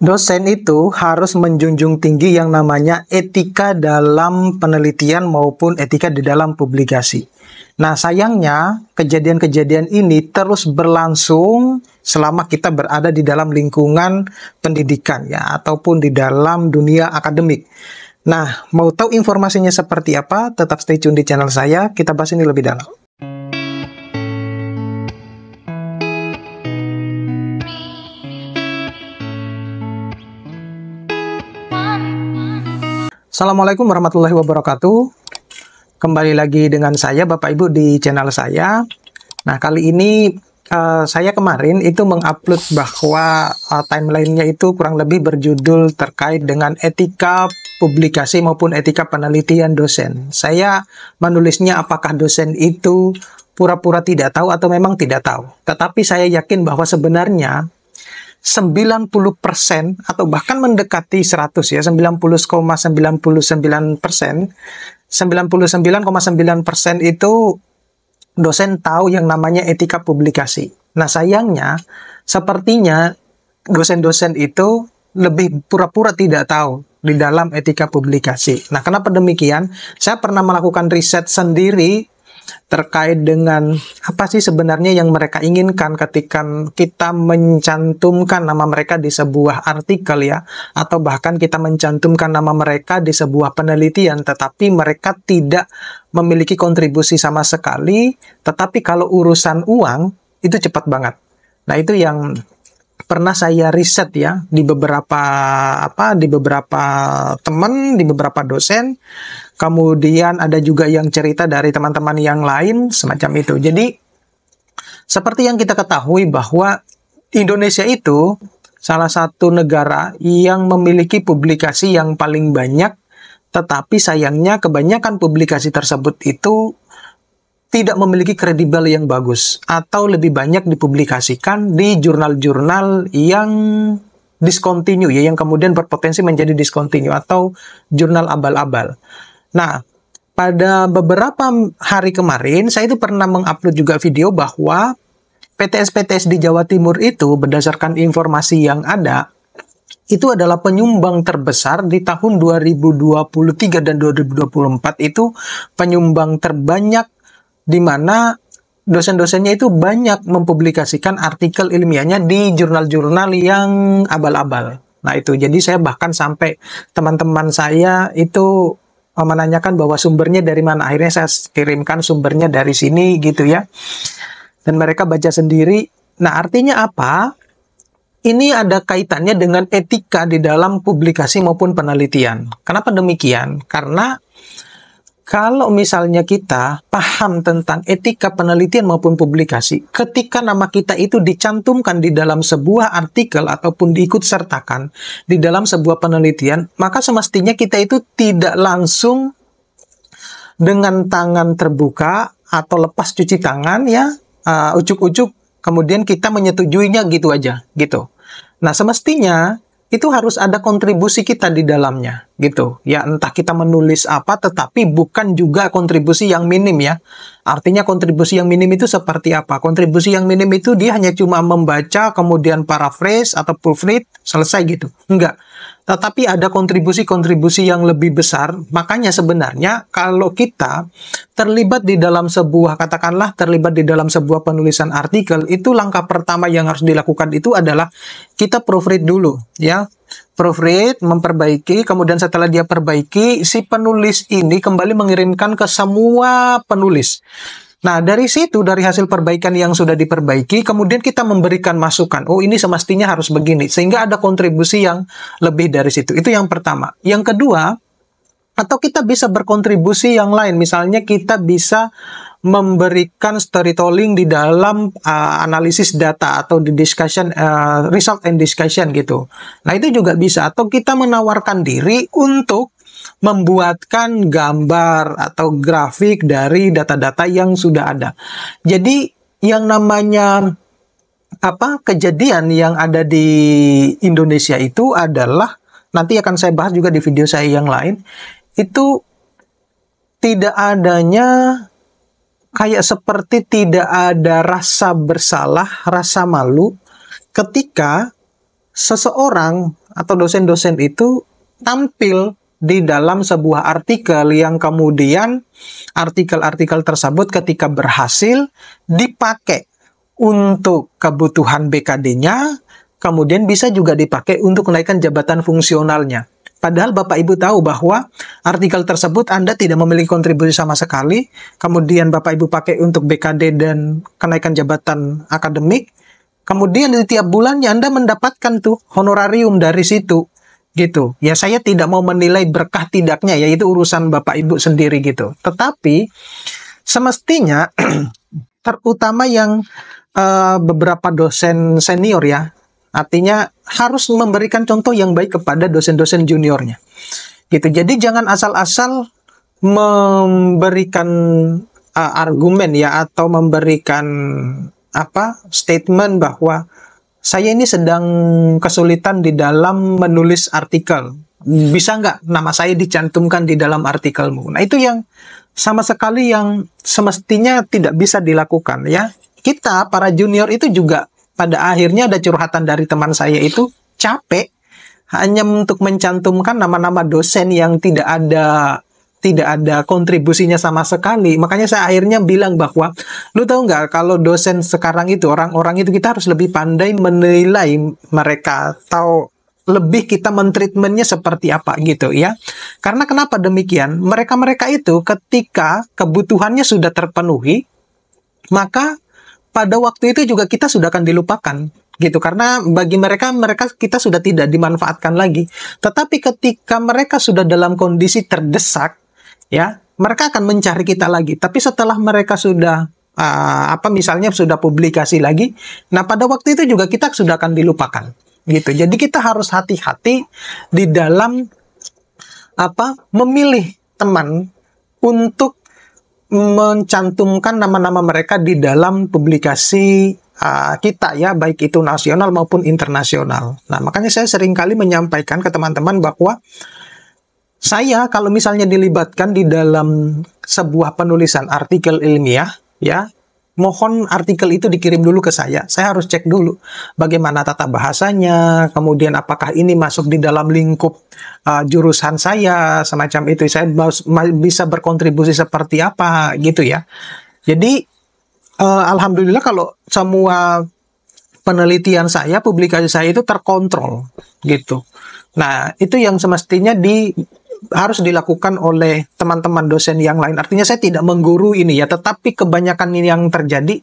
Dosen itu harus menjunjung tinggi yang namanya etika dalam penelitian maupun etika di dalam publikasi. Nah, sayangnya kejadian-kejadian ini terus berlangsung selama kita berada di dalam lingkungan pendidikan ya, ataupun di dalam dunia akademik. Nah, mau tahu informasinya seperti apa? Tetap stay tune di channel saya, kita bahas ini lebih dalam. Assalamualaikum warahmatullahi wabarakatuh. Kembali lagi dengan saya Bapak Ibu di channel saya. Nah, kali ini saya kemarin itu mengupload bahwa timelinenya itu kurang lebih berjudul terkait dengan etika publikasi maupun etika penelitian dosen. Saya menulisnya apakah dosen itu pura-pura tidak tahu atau memang tidak tahu. Tetapi saya yakin bahwa sebenarnya 90% atau bahkan mendekati 100 ya, 90,99%, 99,9% itu dosen tahu yang namanya etika publikasi. Nah, sayangnya sepertinya dosen-dosen itu lebih pura-pura tidak tahu di dalam etika publikasi. Nah, kenapa demikian? Saya pernah melakukan riset sendiri terkait dengan apa sih sebenarnya yang mereka inginkan ketika kita mencantumkan nama mereka di sebuah artikel ya, atau bahkan kita mencantumkan nama mereka di sebuah penelitian, tetapi mereka tidak memiliki kontribusi sama sekali, tetapi kalau urusan uang itu cepat banget. Nah, itu yang pernah saya riset ya di beberapa teman, di beberapa dosen. Kemudian ada juga yang cerita dari teman-teman yang lain semacam itu. Jadi seperti yang kita ketahui bahwa Indonesia itu salah satu negara yang memiliki publikasi yang paling banyak, tetapi sayangnya kebanyakan publikasi tersebut itu tidak memiliki kredibel yang bagus, atau lebih banyak dipublikasikan di jurnal-jurnal yang discontinue ya, yang kemudian berpotensi menjadi discontinue atau jurnal abal-abal. Nah, pada beberapa hari kemarin saya itu pernah mengupload juga video bahwa PTS-PTS di Jawa Timur itu berdasarkan informasi yang ada itu adalah penyumbang terbesar di tahun 2023 dan 2024, itu penyumbang terbanyak di mana dosen-dosennya itu banyak mempublikasikan artikel ilmiahnya di jurnal-jurnal yang abal-abal. Nah, itu jadi saya bahkan sampai teman-teman saya itu menanyakan bahwa sumbernya dari mana. Akhirnya saya kirimkan sumbernya dari sini gitu ya. Dan mereka baca sendiri. Nah, artinya apa? Ini ada kaitannya dengan etika di dalam publikasi maupun penelitian. Kenapa demikian? Karena kalau misalnya kita paham tentang etika penelitian maupun publikasi, ketika nama kita itu dicantumkan di dalam sebuah artikel ataupun diikut sertakan di dalam sebuah penelitian, maka semestinya kita itu tidak langsung dengan tangan terbuka atau lepas cuci tangan ya, ujuk-ujuk kemudian kita menyetujuinya gitu aja gitu. Nah, semestinya itu harus ada kontribusi kita di dalamnya, gitu. Ya, entah kita menulis apa, tetapi bukan juga kontribusi yang minim ya. Artinya kontribusi yang minim itu seperti apa? Kontribusi yang minim itu dia hanya cuma membaca, kemudian paraphrase atau proofread, selesai gitu. Enggak. Tetapi ada kontribusi-kontribusi yang lebih besar. Makanya sebenarnya kalau kita terlibat di dalam sebuah, katakanlah terlibat di dalam sebuah penulisan artikel, itu langkah pertama yang harus dilakukan itu adalah kita proofread dulu ya. Proofread, memperbaiki, kemudian setelah dia perbaiki, si penulis ini kembali mengirimkan ke semua penulis. Nah, dari situ, dari hasil perbaikan yang sudah diperbaiki, kemudian kita memberikan masukan. Oh, ini semestinya harus begini. Sehingga ada kontribusi yang lebih dari situ. Itu yang pertama. Yang kedua, atau kita bisa berkontribusi yang lain. Misalnya kita bisa memberikan storytelling di dalam analisis data atau di discussion, result and discussion gitu. Nah, itu juga bisa. Atau kita menawarkan diri untuk membuatkan gambar atau grafik dari data-data yang sudah ada. Jadi yang namanya kejadian yang ada di Indonesia itu adalah, nanti akan saya bahas juga di video saya yang lain, itu tidak adanya kayak seperti tidak ada rasa bersalah, rasa malu ketika seseorang atau dosen-dosen itu tampil di dalam sebuah artikel yang kemudian artikel-artikel tersebut ketika berhasil dipakai untuk kebutuhan BKD-nya, kemudian bisa juga dipakai untuk menaikkan jabatan fungsionalnya. Padahal Bapak Ibu tahu bahwa artikel tersebut Anda tidak memiliki kontribusi sama sekali, kemudian Bapak Ibu pakai untuk BKD dan kenaikan jabatan akademik, kemudian di tiap bulannya Anda mendapatkan tuh honorarium dari situ, gitu. Ya saya tidak mau menilai berkah tidaknya, ya itu urusan Bapak Ibu sendiri gitu. Tetapi semestinya terutama yang beberapa dosen senior ya, artinya harus memberikan contoh yang baik kepada dosen-dosen juniornya. Gitu. Jadi jangan asal-asal memberikan argumen ya atau memberikan statement bahwa saya ini sedang kesulitan di dalam menulis artikel. Bisa nggak nama saya dicantumkan di dalam artikelmu? Nah itu yang sama sekali yang semestinya tidak bisa dilakukan ya. Kita para junior itu juga pada akhirnya ada curhatan dari teman saya itu capek hanya untuk mencantumkan nama-nama dosen yang tidak ada kontribusinya sama sekali. Makanya saya akhirnya bilang bahwa lu tahu nggak kalau dosen sekarang itu orang-orang itu kita harus lebih pandai menilai mereka atau lebih kita mentreatmentnya seperti apa gitu ya. Karena kenapa demikian? Mereka-mereka itu ketika kebutuhannya sudah terpenuhi, maka pada waktu itu juga kita sudah akan dilupakan gitu, karena bagi mereka kita sudah tidak dimanfaatkan lagi. Tetapi ketika mereka sudah dalam kondisi terdesak ya, mereka akan mencari kita lagi. Tapi setelah mereka sudah misalnya sudah publikasi lagi, nah pada waktu itu juga kita sudah akan dilupakan gitu. Jadi kita harus hati-hati di dalam memilih teman untuk mencantumkan nama-nama mereka di dalam publikasi kita ya, baik itu nasional maupun internasional. Nah, makanya saya seringkali menyampaikan ke teman-teman bahwa saya kalau misalnya dilibatkan di dalam sebuah penulisan artikel ilmiah ya, mohon artikel itu dikirim dulu ke saya. Saya harus cek dulu bagaimana tata bahasanya, kemudian apakah ini masuk di dalam lingkup jurusan saya, semacam itu. Saya bisa berkontribusi seperti apa, gitu ya. Jadi, alhamdulillah kalau semua penelitian saya, publikasi saya itu terkontrol, gitu. Nah, itu yang semestinya harus dilakukan oleh teman-teman dosen yang lain. Artinya saya tidak mengguru ini ya, tetapi kebanyakan ini yang terjadi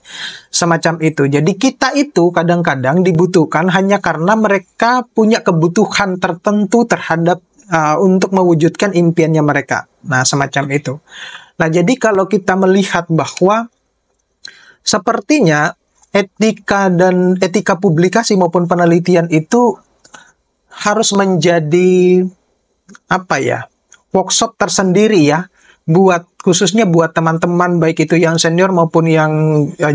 semacam itu. Jadi kita itu kadang-kadang dibutuhkan hanya karena mereka punya kebutuhan tertentu terhadap untuk mewujudkan impiannya mereka. Nah, semacam itu. Nah, jadi kalau kita melihat bahwa sepertinya etika publikasi maupun penelitian itu harus menjadi workshop tersendiri ya, khususnya buat teman-teman baik itu yang senior maupun yang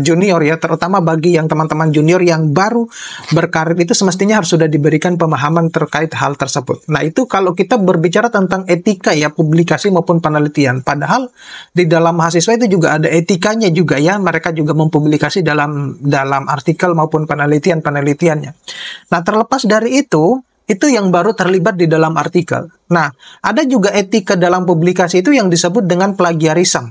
junior ya, terutama bagi yang teman-teman junior yang baru berkarir itu semestinya harus sudah diberikan pemahaman terkait hal tersebut. Nah itu kalau kita berbicara tentang etika ya, publikasi maupun penelitian, padahal di dalam mahasiswa itu juga ada etikanya juga ya, mereka juga mempublikasi dalam artikel maupun penelitiannya. Nah terlepas dari itu yang baru terlibat di dalam artikel. Nah, ada juga etika dalam publikasi itu yang disebut dengan plagiarism.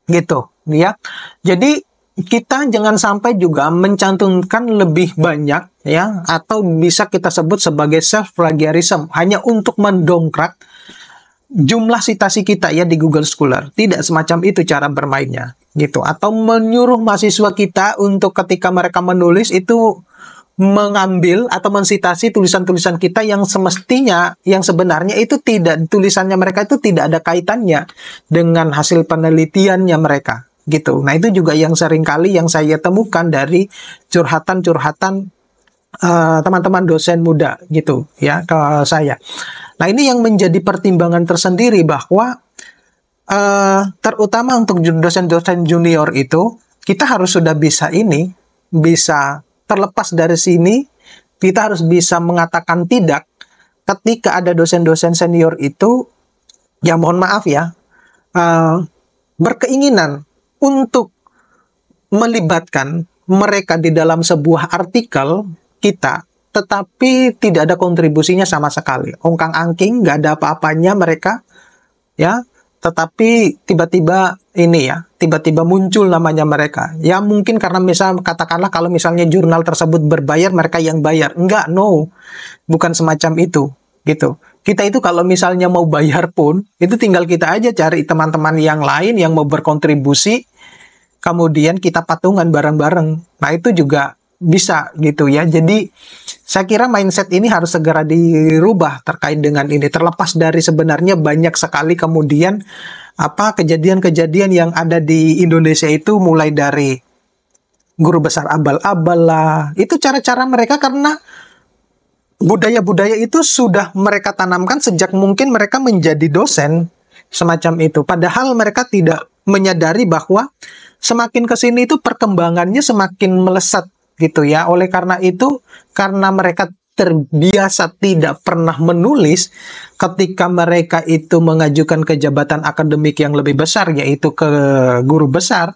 Gitu, ya. Jadi, kita jangan sampai juga mencantumkan lebih banyak, ya, atau bisa kita sebut sebagai self-plagiarism, hanya untuk mendongkrak jumlah citasi kita ya di Google Scholar. Tidak semacam itu cara bermainnya, gitu. Atau menyuruh mahasiswa kita untuk ketika mereka menulis itu mengambil atau mensitasi tulisan-tulisan kita yang semestinya, yang sebenarnya itu tulisannya mereka itu tidak ada kaitannya dengan hasil penelitiannya mereka, gitu. Nah itu juga yang seringkali yang saya temukan dari curhatan-curhatan teman-teman dosen muda, gitu ya, ke saya. Nah ini yang menjadi pertimbangan tersendiri bahwa terutama untuk dosen-dosen junior itu kita harus sudah bisa terlepas dari sini, kita harus bisa mengatakan tidak ketika ada dosen-dosen senior itu, ya mohon maaf ya, berkeinginan untuk melibatkan mereka di dalam sebuah artikel kita, tetapi tidak ada kontribusinya sama sekali. Ongkang-angking, nggak ada apa-apanya mereka, ya. Tetapi tiba-tiba ini ya, tiba-tiba muncul namanya mereka. Ya mungkin karena katakanlah kalau misalnya jurnal tersebut berbayar, mereka yang bayar. Enggak, no. Bukan semacam itu, gitu. Kita itu kalau misalnya mau bayar pun, itu tinggal kita aja cari teman-teman yang lain yang mau berkontribusi, kemudian kita patungan bareng-bareng. Nah, itu juga bisa gitu ya. Jadi saya kira mindset ini harus segera dirubah terkait dengan ini. Terlepas dari sebenarnya banyak sekali kemudian kejadian-kejadian yang ada di Indonesia itu, mulai dari guru besar abal-abal lah. Itu cara-cara mereka karena budaya-budaya itu sudah mereka tanamkan sejak mungkin mereka menjadi dosen semacam itu. Padahal mereka tidak menyadari bahwa semakin ke sini itu perkembangannya semakin melesat gitu ya. Oleh karena itu, karena mereka terbiasa tidak pernah menulis, ketika mereka itu mengajukan ke jabatan akademik yang lebih besar, yaitu ke guru besar,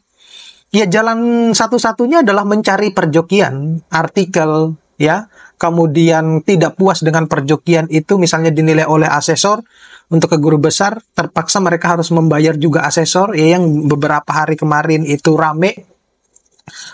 ya jalan satu-satunya adalah mencari perjokian, artikel, ya. Kemudian tidak puas dengan perjokian itu, misalnya dinilai oleh asesor, untuk ke guru besar, terpaksa mereka harus membayar juga asesor, ya, yang beberapa hari kemarin itu rame.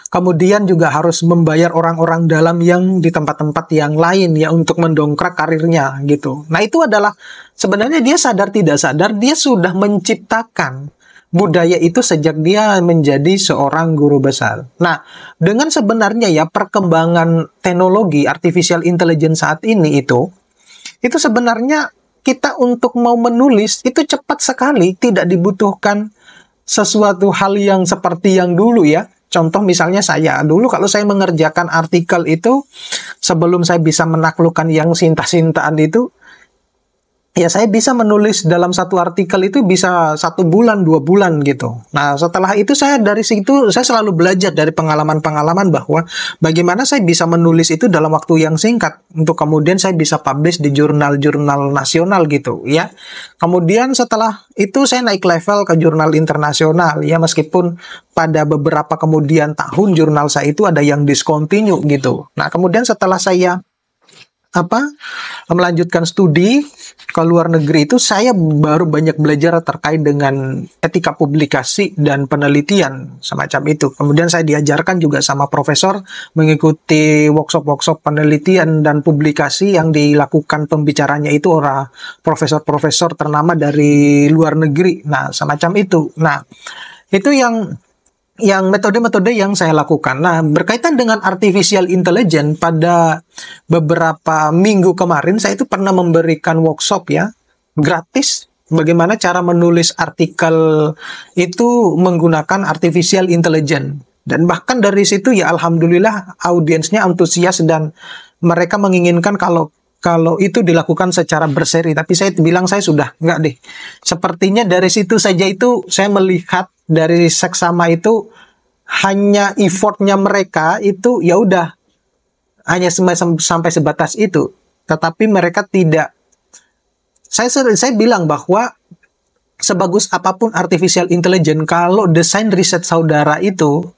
Kemudian juga harus membayar orang-orang dalam yang di tempat-tempat yang lain ya untuk mendongkrak karirnya gitu. Nah, itu adalah sebenarnya dia sadar tidak sadar dia sudah menciptakan budaya itu sejak dia menjadi seorang guru besar. Nah, dengan sebenarnya ya perkembangan teknologi artificial intelligence saat ini itu sebenarnya kita untuk mau menulis itu cepat sekali, tidak dibutuhkan sesuatu hal yang seperti yang dulu ya. Contoh misalnya saya, dulu kalau saya mengerjakan artikel itu, sebelum saya bisa menaklukkan yang sinta-sintaan itu, ya saya bisa menulis dalam satu artikel itu bisa 1 bulan, 2 bulan gitu. Nah setelah itu dari situ saya selalu belajar dari pengalaman-pengalaman bahwa bagaimana saya bisa menulis itu dalam waktu yang singkat untuk kemudian saya bisa publish di jurnal-jurnal nasional gitu ya. Kemudian setelah itu saya naik level ke jurnal internasional ya, meskipun pada beberapa kemudian tahun jurnal saya itu ada yang discontinue gitu. Nah kemudian setelah saya melanjutkan studi ke luar negeri itu, saya baru banyak belajar terkait dengan etika publikasi dan penelitian semacam itu. Kemudian saya diajarkan juga sama profesor mengikuti workshop-workshop penelitian dan publikasi yang dilakukan pembicaranya itu orang profesor-profesor ternama dari luar negeri. Nah, semacam itu. Nah, itu yang metode-metode yang saya lakukan. Nah, berkaitan dengan artificial intelligence, pada beberapa minggu kemarin saya itu pernah memberikan workshop ya, gratis, bagaimana cara menulis artikel itu menggunakan artificial intelligence. Dan bahkan dari situ ya alhamdulillah audiensnya antusias dan mereka menginginkan kalau itu dilakukan secara berseri. Tapi saya bilang saya sudah enggak deh. Sepertinya dari situ saja itu saya melihat dari seksama itu hanya effortnya mereka itu ya udah hanya sampai sebatas itu. Tetapi mereka tidak. Saya bilang bahwa sebagus apapun artificial intelligence, kalau desain riset saudara itu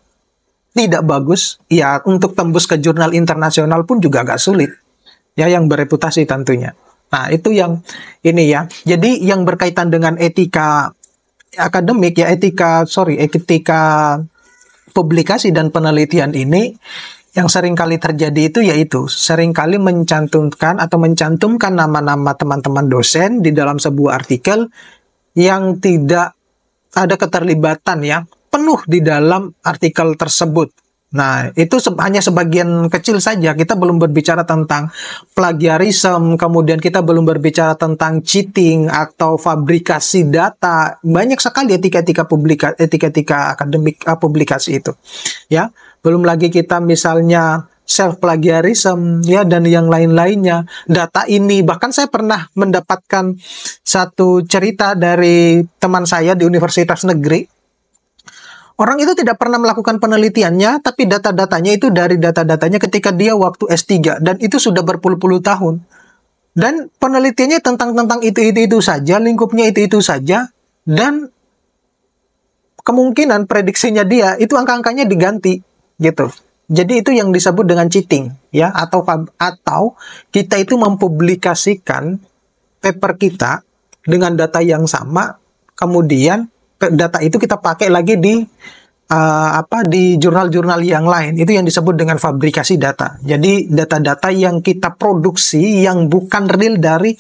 tidak bagus, ya untuk tembus ke jurnal internasional pun juga agak sulit. Ya, yang bereputasi tentunya. Nah, itu yang ini ya. Jadi yang berkaitan dengan etika akademik ya, etika publikasi dan penelitian ini yang seringkali terjadi itu yaitu seringkali mencantumkan nama-nama teman-teman dosen di dalam sebuah artikel yang tidak ada keterlibatan ya penuh di dalam artikel tersebut. Nah, itu hanya sebagian kecil saja. Kita belum berbicara tentang plagiarisme, kemudian kita belum berbicara tentang cheating atau fabrikasi data. Banyak sekali etika-etika akademik publikasi itu. Ya, belum lagi kita misalnya self plagiarism ya dan yang lain-lainnya. Data ini bahkan saya pernah mendapatkan satu cerita dari teman saya di universitas negeri. Orang itu tidak pernah melakukan penelitiannya, tapi data-datanya itu dari data-datanya ketika dia waktu S3, dan itu sudah berpuluh-puluh tahun. Dan penelitiannya tentang itu saja, lingkupnya itu saja, dan kemungkinan prediksinya dia, itu angka-angkanya diganti, gitu. Jadi itu yang disebut dengan cheating, ya, atau kita itu mempublikasikan paper kita dengan data yang sama, kemudian data itu kita pakai lagi di jurnal-jurnal yang lain. Itu yang disebut dengan fabrikasi data. Jadi data-data yang kita produksi yang bukan real dari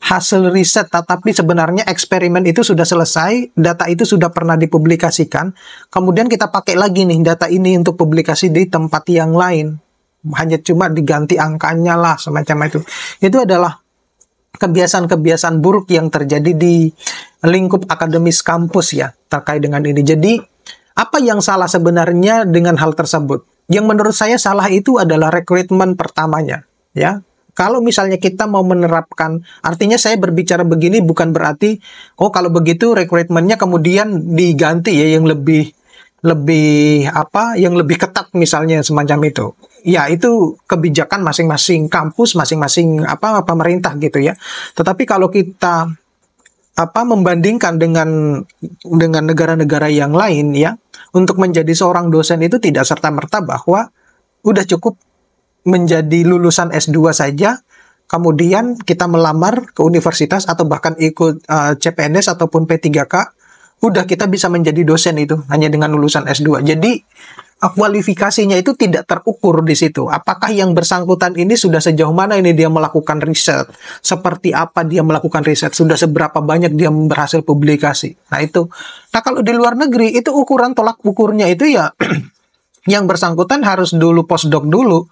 hasil riset, tetapi sebenarnya eksperimen itu sudah selesai, data itu sudah pernah dipublikasikan, kemudian kita pakai lagi nih data ini untuk publikasi di tempat yang lain. Hanya cuma diganti angkanya lah, semacam itu. Itu adalah kebiasaan-kebiasaan buruk yang terjadi di lingkup akademis kampus ya, terkait dengan ini. Jadi apa yang salah sebenarnya dengan hal tersebut? Yang menurut saya salah itu adalah rekrutmen pertamanya, ya. Kalau misalnya kita mau menerapkan, artinya saya berbicara begini bukan berarti, oh kalau begitu rekrutmennya kemudian diganti ya yang lebih yang lebih ketat misalnya semacam itu. Ya itu kebijakan masing-masing kampus, masing-masing pemerintah gitu ya. Tetapi kalau kita membandingkan dengan negara-negara yang lain ya, untuk menjadi seorang dosen itu tidak serta-merta bahwa udah cukup menjadi lulusan S2 saja, kemudian kita melamar ke universitas atau bahkan ikut CPNS ataupun P3K, udah kita bisa menjadi dosen itu hanya dengan lulusan S2. Jadi kualifikasinya itu tidak terukur di situ. Apakah yang bersangkutan ini sudah sejauh mana ini dia melakukan riset? Seperti apa dia melakukan riset? Sudah seberapa banyak dia berhasil publikasi? Nah itu. Nah kalau di luar negeri itu ukuran tolak ukurnya itu ya yang bersangkutan harus dulu postdoc dulu.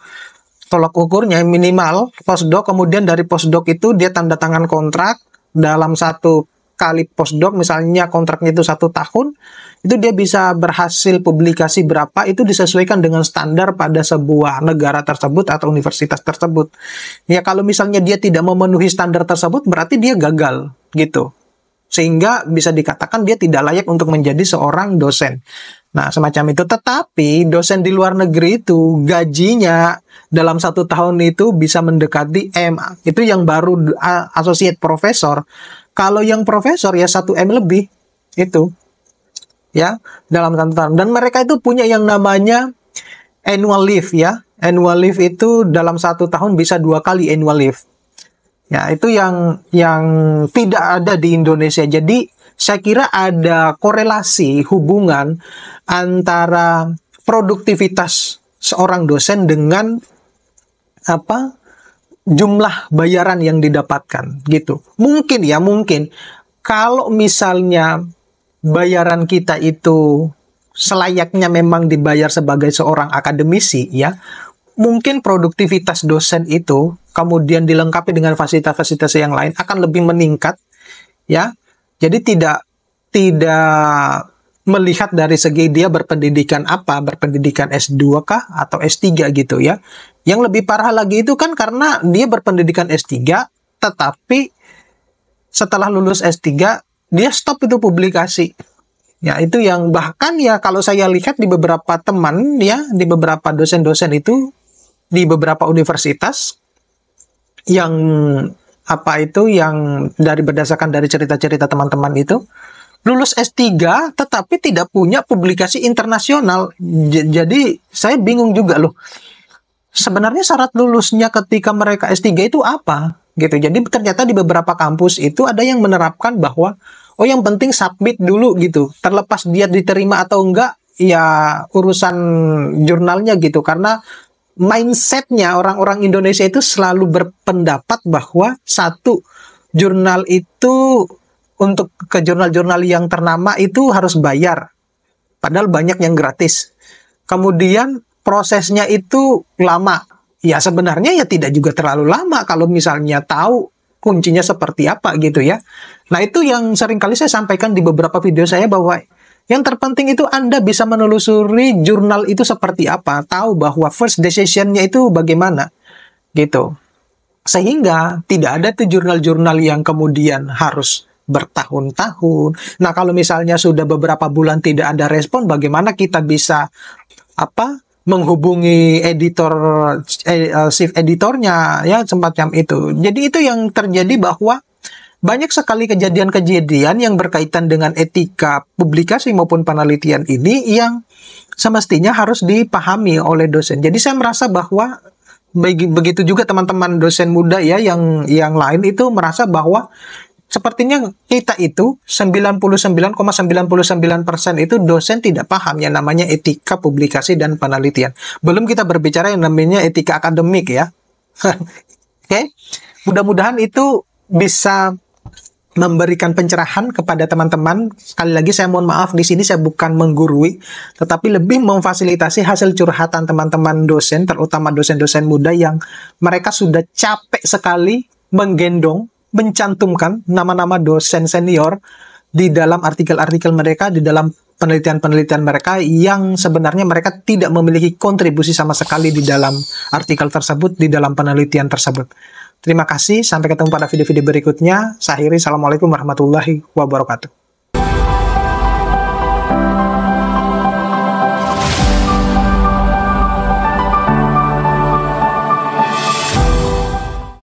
Tolak ukurnya minimal postdoc, kemudian dari postdoc itu dia tanda tangan kontrak dalam satu kali postdoc, misalnya kontraknya itu 1 tahun, itu dia bisa berhasil publikasi berapa, itu disesuaikan dengan standar pada sebuah negara tersebut atau universitas tersebut. Ya kalau misalnya dia tidak memenuhi standar tersebut, berarti dia gagal, gitu. Sehingga bisa dikatakan dia tidak layak untuk menjadi seorang dosen. Nah, semacam itu. Tetapi dosen di luar negeri itu gajinya dalam 1 tahun itu bisa mendekati M. Itu yang baru associate professor. Kalau yang profesor ya 1 M lebih itu ya dalam 1 tahun. Dan mereka itu punya yang namanya annual leave ya. Annual leave itu dalam 1 tahun bisa 2 kali annual leave. Ya itu yang tidak ada di Indonesia. Jadi saya kira ada korelasi hubungan antara produktivitas seorang dosen dengan jumlah bayaran yang didapatkan gitu. Mungkin kalau misalnya bayaran kita itu selayaknya memang dibayar sebagai seorang akademisi ya, mungkin produktivitas dosen itu kemudian dilengkapi dengan fasilitas-fasilitas yang lain akan lebih meningkat ya. Jadi tidak melihat dari segi dia berpendidikan berpendidikan S2 kah atau S3 gitu ya. Yang lebih parah lagi itu kan karena dia berpendidikan S3, tetapi setelah lulus S3, dia stop itu publikasi. Ya, itu yang bahkan ya kalau saya lihat di beberapa teman ya, di beberapa dosen-dosen itu, di beberapa universitas, yang yang berdasarkan dari cerita-cerita teman-teman itu, lulus S3 tetapi tidak punya publikasi internasional. Jadi saya bingung juga loh. Sebenarnya syarat lulusnya ketika mereka S3 itu apa? Gitu. Jadi ternyata di beberapa kampus itu ada yang menerapkan bahwa oh yang penting submit dulu gitu. Terlepas dia diterima atau enggak, ya urusan jurnalnya gitu. Karena mindsetnya orang-orang Indonesia itu selalu berpendapat bahwa satu jurnal itu untuk ke jurnal-jurnal yang ternama itu harus bayar. Padahal banyak yang gratis. Kemudian prosesnya itu lama. Ya sebenarnya ya tidak juga terlalu lama kalau misalnya tahu kuncinya seperti apa gitu ya. Nah itu yang sering kali saya sampaikan di beberapa video saya bahwa yang terpenting itu Anda bisa menelusuri jurnal itu seperti apa. Tahu bahwa first decision-nya itu bagaimana gitu. Sehingga tidak ada tuh jurnal-jurnal yang kemudian harus bertahun-tahun. Nah kalau misalnya sudah beberapa bulan tidak ada respon, bagaimana kita bisa menghubungi chief editornya ya semacam itu. Jadi itu yang terjadi bahwa banyak sekali kejadian-kejadian yang berkaitan dengan etika publikasi maupun penelitian ini yang semestinya harus dipahami oleh dosen. Jadi saya merasa bahwa begitu juga teman-teman dosen muda ya yang lain itu merasa bahwa sepertinya kita itu 99,99% itu dosen tidak paham yang namanya etika publikasi dan penelitian. Belum kita berbicara yang namanya etika akademik ya. Oke. Mudah-mudahan itu bisa memberikan pencerahan kepada teman-teman. Sekali lagi saya mohon maaf, di sini saya bukan menggurui, tetapi lebih memfasilitasi hasil curhatan teman-teman dosen, terutama dosen-dosen muda yang mereka sudah capek sekali menggendong, mencantumkan nama-nama dosen senior di dalam artikel-artikel mereka, di dalam penelitian-penelitian mereka yang sebenarnya mereka tidak memiliki kontribusi sama sekali di dalam artikel tersebut, di dalam penelitian tersebut. Terima kasih, sampai ketemu pada video-video berikutnya. Saya akhiri, assalamualaikum warahmatullahi wabarakatuh.